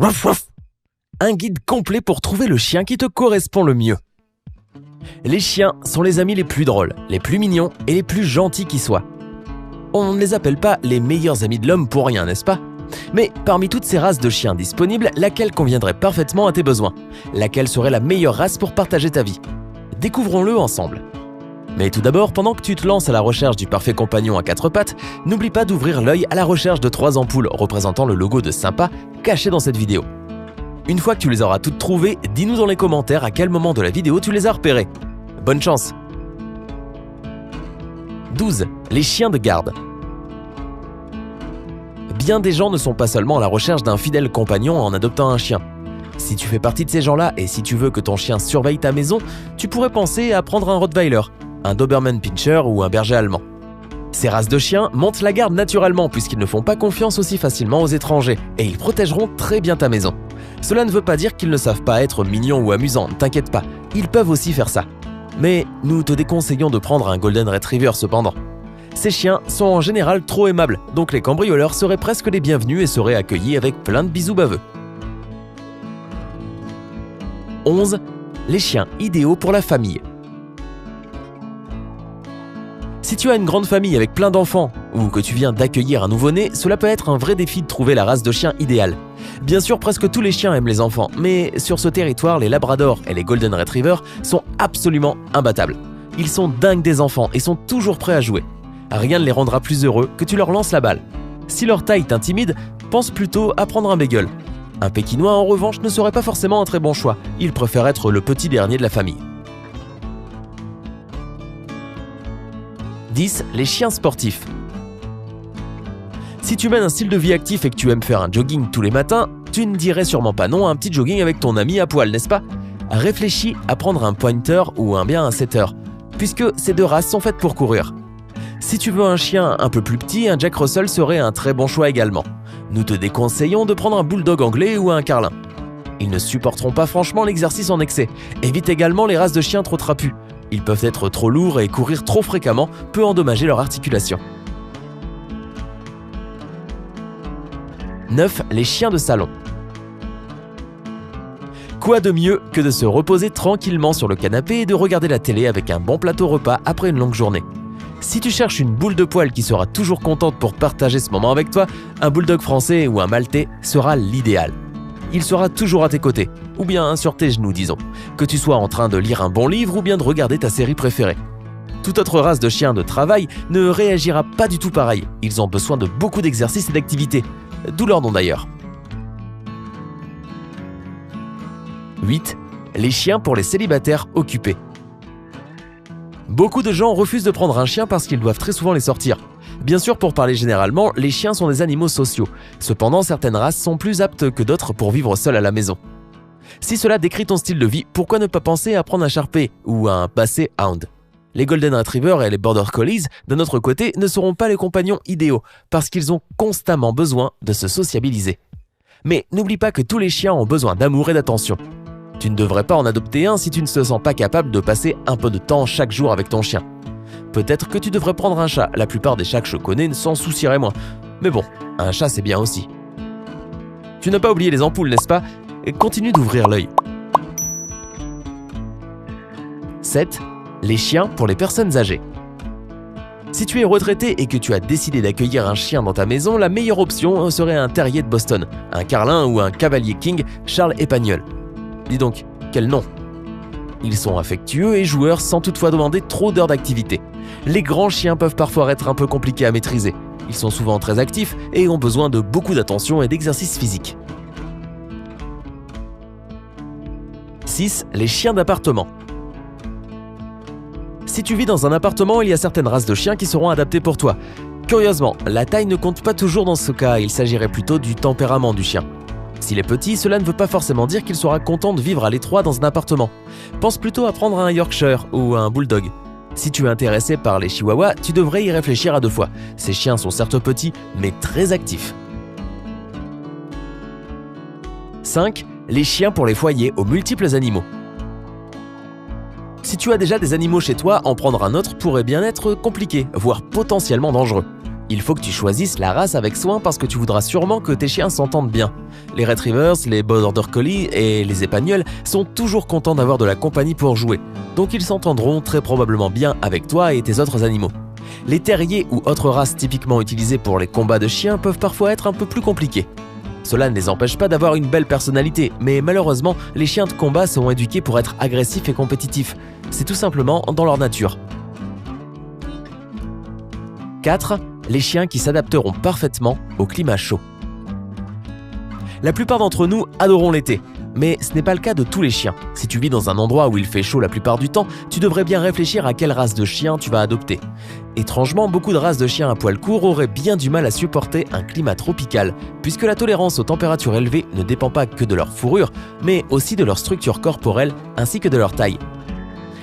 Ruff, ruff. Un guide complet pour trouver le chien qui te correspond le mieux. Les chiens sont les amis les plus drôles, les plus mignons et les plus gentils qui soient. On ne les appelle pas les meilleurs amis de l'homme pour rien, n'est-ce pas? Mais parmi toutes ces races de chiens disponibles, laquelle conviendrait parfaitement à tes besoins? Laquelle serait la meilleure race pour partager ta vie? Découvrons-le ensemble. Mais tout d'abord, pendant que tu te lances à la recherche du parfait compagnon à 4 pattes, n'oublie pas d'ouvrir l'œil à la recherche de 3 ampoules représentant le logo de Sympa caché dans cette vidéo. Une fois que tu les auras toutes trouvées, dis-nous dans les commentaires à quel moment de la vidéo tu les as repérées. Bonne chance! 12. Les chiens de garde. Bien des gens ne sont pas seulement à la recherche d'un fidèle compagnon en adoptant un chien. Si tu fais partie de ces gens-là et si tu veux que ton chien surveille ta maison, tu pourrais penser à prendre un Rottweiler, un Doberman Pinscher ou un berger allemand. Ces races de chiens montent la garde naturellement puisqu'ils ne font pas confiance aussi facilement aux étrangers et ils protégeront très bien ta maison. Cela ne veut pas dire qu'ils ne savent pas être mignons ou amusants, ne t'inquiète pas, ils peuvent aussi faire ça. Mais nous te déconseillons de prendre un Golden Retriever cependant. Ces chiens sont en général trop aimables, donc les cambrioleurs seraient presque les bienvenus et seraient accueillis avec plein de bisous baveux. 11. Les chiens idéaux pour la famille. Si tu as une grande famille avec plein d'enfants ou que tu viens d'accueillir un nouveau-né, cela peut être un vrai défi de trouver la race de chien idéale. Bien sûr, presque tous les chiens aiment les enfants, mais sur ce territoire, les labradors et les golden retrievers sont absolument imbattables. Ils sont dingues des enfants et sont toujours prêts à jouer. Rien ne les rendra plus heureux que tu leur lances la balle. Si leur taille t'intimide, pense plutôt à prendre un beagle. Un pékinois en revanche ne serait pas forcément un très bon choix, il préfère être le petit dernier de la famille. 10. Les chiens sportifs. Si tu mènes un style de vie actif et que tu aimes faire un jogging tous les matins, tu ne dirais sûrement pas non à un petit jogging avec ton ami à poil, n'est-ce pas? Réfléchis à prendre un pointer ou un setter, puisque ces deux races sont faites pour courir. Si tu veux un chien un peu plus petit, un Jack Russell serait un très bon choix également. Nous te déconseillons de prendre un bulldog anglais ou un carlin. Ils ne supporteront pas franchement l'exercice en excès. Évite également les races de chiens trop trapus. Ils peuvent être trop lourds et courir trop fréquemment peut endommager leur articulation. 9. Les chiens de salon. Quoi de mieux que de se reposer tranquillement sur le canapé et de regarder la télé avec un bon plateau repas après une longue journée. Si tu cherches une boule de poil qui sera toujours contente pour partager ce moment avec toi, un bulldog français ou un maltais sera l'idéal. Il sera toujours à tes côtés, ou bien sur tes genoux disons, que tu sois en train de lire un bon livre ou bien de regarder ta série préférée. Toute autre race de chien de travail ne réagira pas du tout pareil, ils ont besoin de beaucoup d'exercices et d'activités, d'où leur nom d'ailleurs. 8. Les chiens pour les célibataires occupés. Beaucoup de gens refusent de prendre un chien parce qu'ils doivent très souvent les sortir. Bien sûr, pour parler généralement, les chiens sont des animaux sociaux. Cependant, certaines races sont plus aptes que d'autres pour vivre seules à la maison. Si cela décrit ton style de vie, pourquoi ne pas penser à prendre un Shar-Pei ou un Basset Hound? Les Golden Retrievers et les Border Collies, d'un autre côté, ne seront pas les compagnons idéaux parce qu'ils ont constamment besoin de se sociabiliser. Mais n'oublie pas que tous les chiens ont besoin d'amour et d'attention. Tu ne devrais pas en adopter un si tu ne te sens pas capable de passer un peu de temps chaque jour avec ton chien. Peut-être que tu devrais prendre un chat, la plupart des chats que je connais s'en soucieraient moins. Mais bon, un chat c'est bien aussi. Tu n'as pas oublié les ampoules, n'est-ce pas? Continue d'ouvrir l'œil. 7. Les chiens pour les personnes âgées. Si tu es retraité et que tu as décidé d'accueillir un chien dans ta maison, la meilleure option serait un terrier de Boston, un carlin ou un cavalier king Charles Espagnol. Dis donc, quel nom! Ils sont affectueux et joueurs sans toutefois demander trop d'heures d'activité. Les grands chiens peuvent parfois être un peu compliqués à maîtriser. Ils sont souvent très actifs et ont besoin de beaucoup d'attention et d'exercice physique. 6. Les chiens d'appartement. Si tu vis dans un appartement, il y a certaines races de chiens qui seront adaptées pour toi. Curieusement, la taille ne compte pas toujours dans ce cas, il s'agirait plutôt du tempérament du chien. S'il est petit, cela ne veut pas forcément dire qu'il sera content de vivre à l'étroit dans un appartement. Pense plutôt à prendre un Yorkshire ou un Bulldog. Si tu es intéressé par les Chihuahuas, tu devrais y réfléchir à 2 fois. Ces chiens sont certes petits, mais très actifs. 5. Les chiens pour les foyers aux multiples animaux. Si tu as déjà des animaux chez toi, en prendre un autre pourrait bien être compliqué, voire potentiellement dangereux. Il faut que tu choisisses la race avec soin parce que tu voudras sûrement que tes chiens s'entendent bien. Les Retrievers, les Border Collie et les Épagnols sont toujours contents d'avoir de la compagnie pour jouer, donc ils s'entendront très probablement bien avec toi et tes autres animaux. Les terriers ou autres races typiquement utilisées pour les combats de chiens peuvent parfois être un peu plus compliqués. Cela ne les empêche pas d'avoir une belle personnalité, mais malheureusement, les chiens de combat sont éduqués pour être agressifs et compétitifs. C'est tout simplement dans leur nature. 4. Les chiens qui s'adapteront parfaitement au climat chaud. La plupart d'entre nous adorons l'été, mais ce n'est pas le cas de tous les chiens. Si tu vis dans un endroit où il fait chaud la plupart du temps, tu devrais bien réfléchir à quelle race de chien tu vas adopter. Étrangement, beaucoup de races de chiens à poil court auraient bien du mal à supporter un climat tropical, puisque la tolérance aux températures élevées ne dépend pas que de leur fourrure, mais aussi de leur structure corporelle ainsi que de leur taille.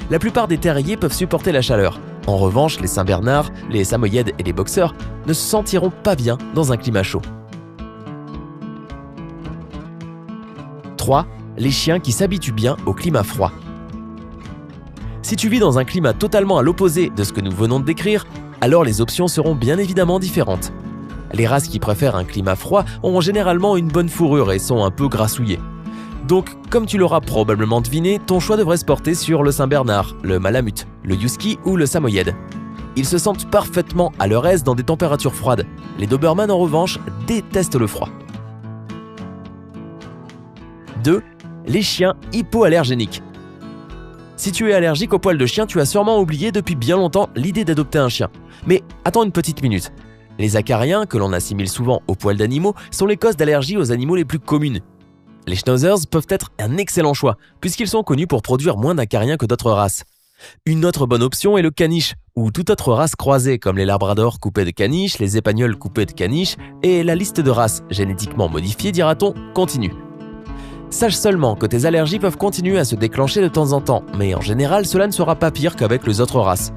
La plupart des terriers peuvent supporter la chaleur. En revanche, les Saint-Bernard, les Samoyèdes et les Boxers ne se sentiront pas bien dans un climat chaud. 3. Les chiens qui s'habituent bien au climat froid. Si tu vis dans un climat totalement à l'opposé de ce que nous venons de décrire, alors les options seront bien évidemment différentes. Les races qui préfèrent un climat froid ont généralement une bonne fourrure et sont un peu grassouillées. Donc, comme tu l'auras probablement deviné, ton choix devrait se porter sur le Saint-Bernard, le Malamute, le Husky ou le Samoyède. Ils se sentent parfaitement à leur aise dans des températures froides. Les Doberman, en revanche, détestent le froid. 2. Les chiens hypoallergéniques. Si tu es allergique aux poils de chien, tu as sûrement oublié depuis bien longtemps l'idée d'adopter un chien. Mais attends une petite minute. Les acariens, que l'on assimile souvent aux poils d'animaux, sont les causes d'allergie aux animaux les plus communes. Les schnauzers peuvent être un excellent choix, puisqu'ils sont connus pour produire moins d'acariens que d'autres races. Une autre bonne option est le caniche, ou toute autre race croisée comme les labradors coupés de caniche, les épagnols coupés de caniche, et la liste de races génétiquement modifiées, dira-t-on, continue. Sache seulement que tes allergies peuvent continuer à se déclencher de temps en temps, mais en général cela ne sera pas pire qu'avec les autres races.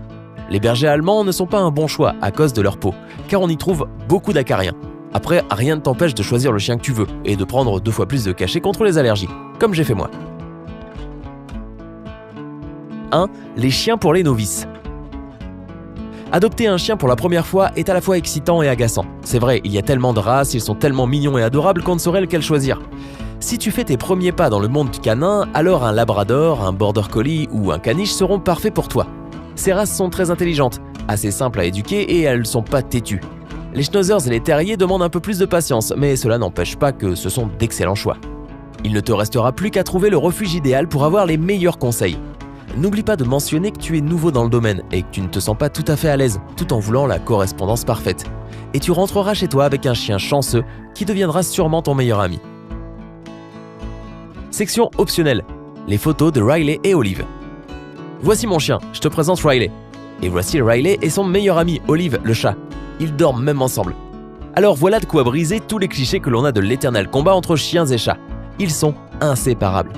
Les bergers allemands ne sont pas un bon choix à cause de leur peau, car on y trouve beaucoup d'acariens. Après, rien ne t'empêche de choisir le chien que tu veux et de prendre 2 fois plus de cachets contre les allergies, comme j'ai fait moi. 1. Les chiens pour les novices. Adopter un chien pour la première fois est à la fois excitant et agaçant. C'est vrai, il y a tellement de races, ils sont tellement mignons et adorables qu'on ne saurait lequel choisir. Si tu fais tes premiers pas dans le monde canin, alors un labrador, un border collie ou un caniche seront parfaits pour toi. Ces races sont très intelligentes, assez simples à éduquer et elles ne sont pas têtues. Les schnauzers et les terriers demandent un peu plus de patience, mais cela n'empêche pas que ce sont d'excellents choix. Il ne te restera plus qu'à trouver le refuge idéal pour avoir les meilleurs conseils. N'oublie pas de mentionner que tu es nouveau dans le domaine et que tu ne te sens pas tout à fait à l'aise, tout en voulant la correspondance parfaite. Et tu rentreras chez toi avec un chien chanceux qui deviendra sûrement ton meilleur ami. Section optionnelle. Les photos de Riley et Olive. Voici mon chien, je te présente Riley. Et voici Riley et son meilleur ami, Olive, le chat. Ils dorment même ensemble. Alors voilà de quoi briser tous les clichés que l'on a de l'éternel combat entre chiens et chats. Ils sont inséparables.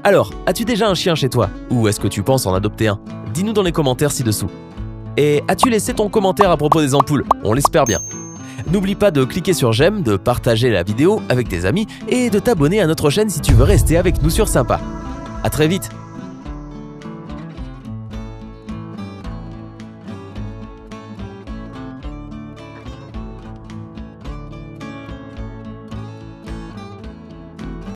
Alors, as-tu déjà un chien chez toi? Ou est-ce que tu penses en adopter un? Dis-nous dans les commentaires ci-dessous. Et as-tu laissé ton commentaire à propos des ampoules? On l'espère bien. N'oublie pas de cliquer sur j'aime, de partager la vidéo avec tes amis et de t'abonner à notre chaîne si tu veux rester avec nous sur Sympa. À très vite!